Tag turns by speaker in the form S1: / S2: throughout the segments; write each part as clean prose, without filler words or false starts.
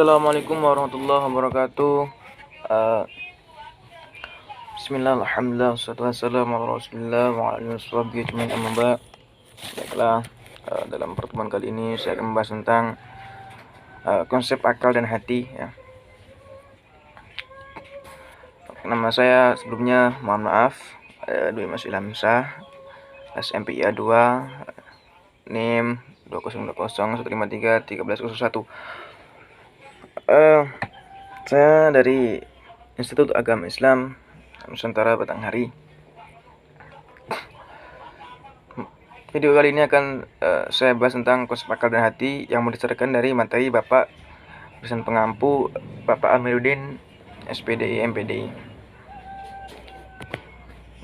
S1: Assalamualaikum warahmatullahi wabarakatuh. Eh, Bismillah, alhamdulillah, wassalatu wassalamu ala rasulillah wa ala alihi washabbihi ajmain, amma ba'd. Baiklah, dalam pertemuan kali ini saya akan membahas tentang konsep akal dan hati ya. Nama saya sebelumnya mohon maaf, Dwi Mas Ilham Syah, SMPIA 2, NIM 20201531. Saya dari Institut Agama Islam Nusantara Batanghari. Video kali ini akan saya bahas tentang konsep akal dan hati yang berdasarkan dari materi Bapak dosen pengampu Bapak Amiruddin SPDI MPDI.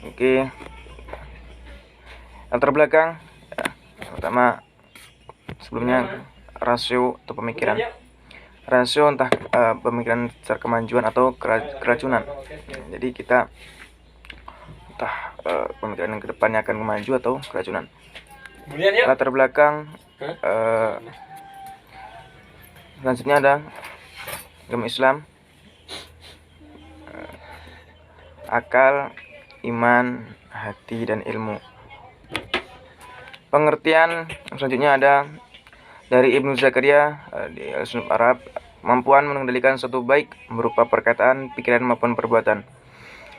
S1: Oke, latar belakang pertama, sebelumnya rasio atau pemikiran. Rasio entah pemikiran secara kemajuan atau keracunan. Jadi kita entah pemikiran yang kedepannya akan maju atau keracunan. Latar belakang selanjutnya ada agama Islam, akal, iman, hati, dan ilmu. Pengertian selanjutnya ada dari Ibnu Zakaria di Al-Sunub Arab, kemampuan mengendalikan suatu baik berupa perkataan, pikiran maupun perbuatan.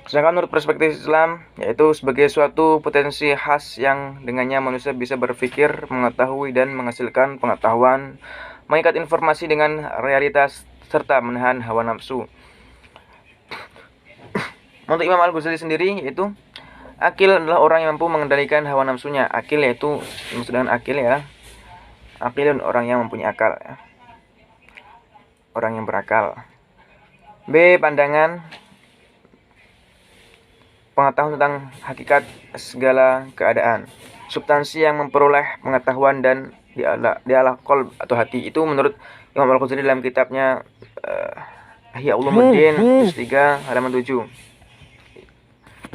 S1: Sedangkan menurut perspektif Islam, yaitu sebagai suatu potensi khas yang dengannya manusia bisa berpikir, mengetahui, dan menghasilkan pengetahuan, mengikat informasi dengan realitas, serta menahan hawa nafsu. Untuk Imam Al-Ghazali sendiri, yaitu akil adalah orang yang mampu mengendalikan hawa nafsunya. Akil yaitu maksud dengan akil ya, akil orang yang mempunyai akal ya, orang yang berakal. B. Pandangan, pengetahuan tentang hakikat segala keadaan, substansi yang memperoleh pengetahuan dan dialah qalb atau hati. Itu menurut Imam Al-Ghazali dalam kitabnya Ihya Ulumuddin juz 3 halaman 7.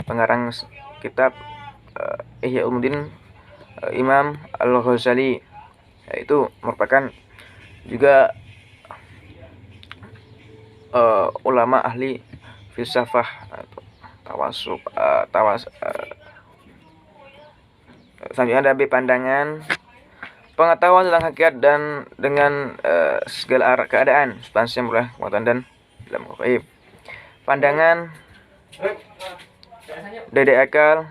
S1: Pengarang kitab Ihya Ulumuddin Imam Al-Ghazali, yaitu merupakan juga ulama ahli filsafah atau selanjutnya ada B. Pandangan, pengetahuan tentang hakikat dan dengan segala keadaan, substansi yang berlah pengetahuan dan dalam gaib. Pandangan, dede akal,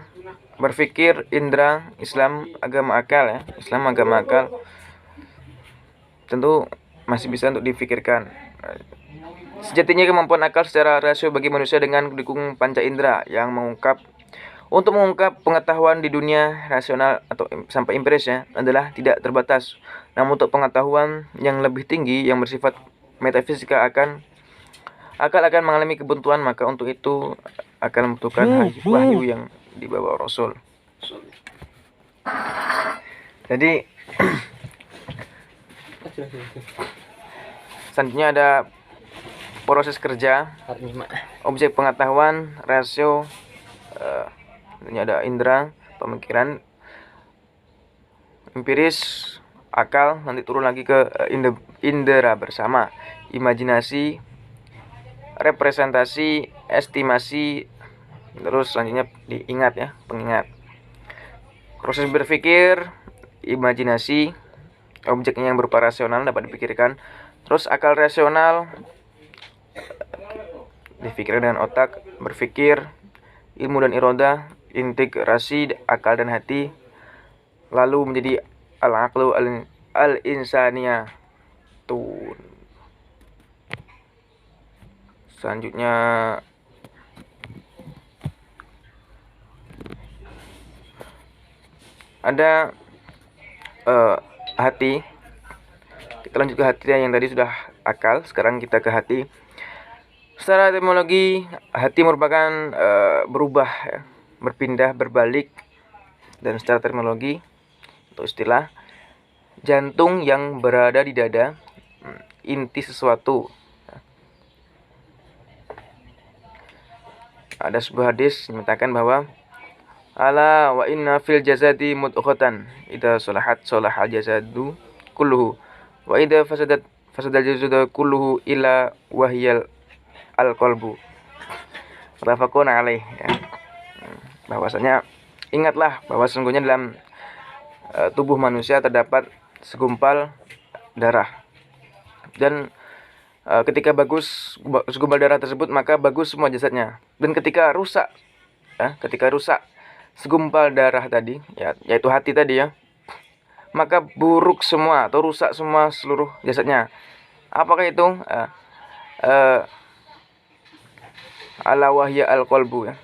S1: berpikir, indera. Islam agama akal ya, Islam agama akal, tentu masih bisa untuk difikirkan. Sejatinya kemampuan akal secara rasio bagi manusia dengan dukung panca indera yang mengungkap pengetahuan di dunia rasional atau sampai empiris ya adalah tidak terbatas. Namun untuk pengetahuan yang lebih tinggi yang bersifat metafisika akal akan mengalami kebuntuan, maka untuk itu akan membutuhkan wahyu yang dibawa Rasul. Jadi selanjutnya ada proses kerja, objek pengetahuan, rasio, ini ada indera, pemikiran, empiris, akal, nanti turun lagi ke indera bersama, imajinasi, representasi, estimasi, terus selanjutnya diingat ya, pengingat. Proses berpikir, imajinasi, objeknya yang berupa rasional dapat dipikirkan. Terus akal rasional dipikirkan dengan otak, berpikir, ilmu dan irodah, integrasi akal dan hati, lalu menjadi al-aqlu al-insaniyah. Selanjutnya ada hati. Kita lanjut ke hati yang tadi sudah akal, sekarang kita ke hati. Secara etimologi, hati merupakan berubah ya, berpindah, berbalik. Dan secara terminologi atau istilah, jantung yang berada di dada, inti sesuatu. Ada sebuah hadis menyatakan bahwa ala wa inna fil jasadi mudghatan idza salahat salahal jasadu kulluhu wa idza fasadat fasadal jasadu kulluhu illa wahyal al-qalbu. Muttafaqun alaih ya. Bahwasanya ingatlah bahwa sesungguhnya dalam tubuh manusia terdapat segumpal darah, dan ketika bagus segumpal darah tersebut maka bagus semua jasadnya, dan ketika rusak segumpal darah tadi ya, yaitu hati tadi ya, maka buruk semua atau rusak semua seluruh jasadnya. Apakah itu? Ala wahya al-qalbu ya.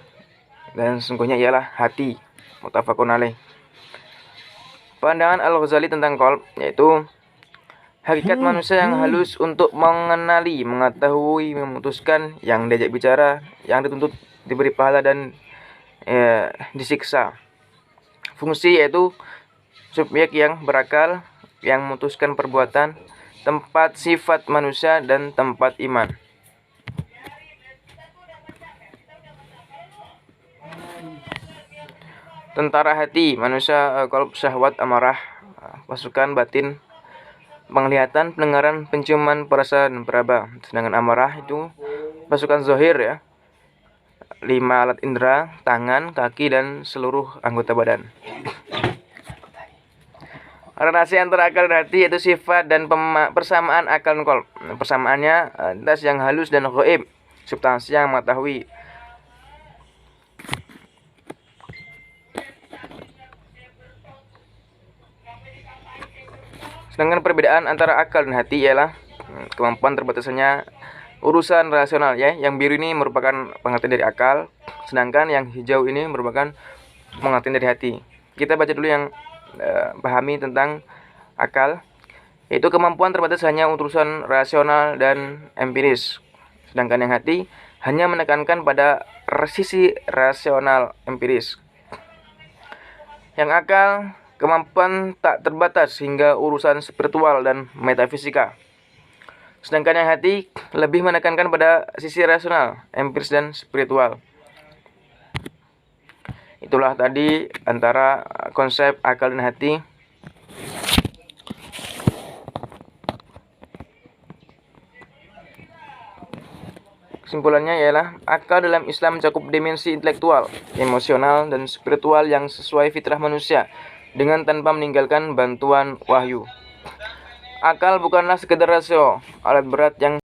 S1: Dan sesungguhnya ialah hati. Muttafaqun alaih. Pandangan Al-Ghazali tentang qalb yaitu hakikat manusia yang halus untuk mengenali, mengetahui, memutuskan, yang diajak bicara, yang dituntut diberi pahala dan disiksa. Fungsi yaitu subjek yang berakal, yang memutuskan perbuatan, tempat sifat manusia, dan tempat iman. Tentara hati manusia, qalb, syahwat, amarah, pasukan batin, penglihatan, pendengaran, penciuman, perasa, dan peraba. Sedangkan amarah itu pasukan zahir ya, 5 alat indera, tangan, kaki, dan seluruh anggota badan. Relasi antara akal dan hati yaitu sifat dan persamaan akal dan qalb. Persamaannya das yang halus dan ghaib, substansi yang mengetahui. Sedangkan perbedaan antara akal dan hati ialah kemampuan terbatasnya urusan rasional ya. Yang biru ini merupakan pengertian dari akal, sedangkan yang hijau ini merupakan pengertian dari hati. Kita baca dulu yang pahami tentang akal, yaitu kemampuan terbatas hanya urusan rasional dan empiris. Sedangkan yang hati hanya menekankan pada sisi rasional empiris. Yang akal kemampuan tak terbatas hingga urusan spiritual dan metafisika. Sedangkan yang hati lebih menekankan pada sisi rasional, empiris, dan spiritual. Itulah tadi antara konsep akal dan hati. Kesimpulannya ialah akal dalam Islam mencakup dimensi intelektual, emosional, dan spiritual yang sesuai fitrah manusia, dengan tanpa meninggalkan bantuan wahyu. Akal bukanlah sekedar rasio, alat berat yang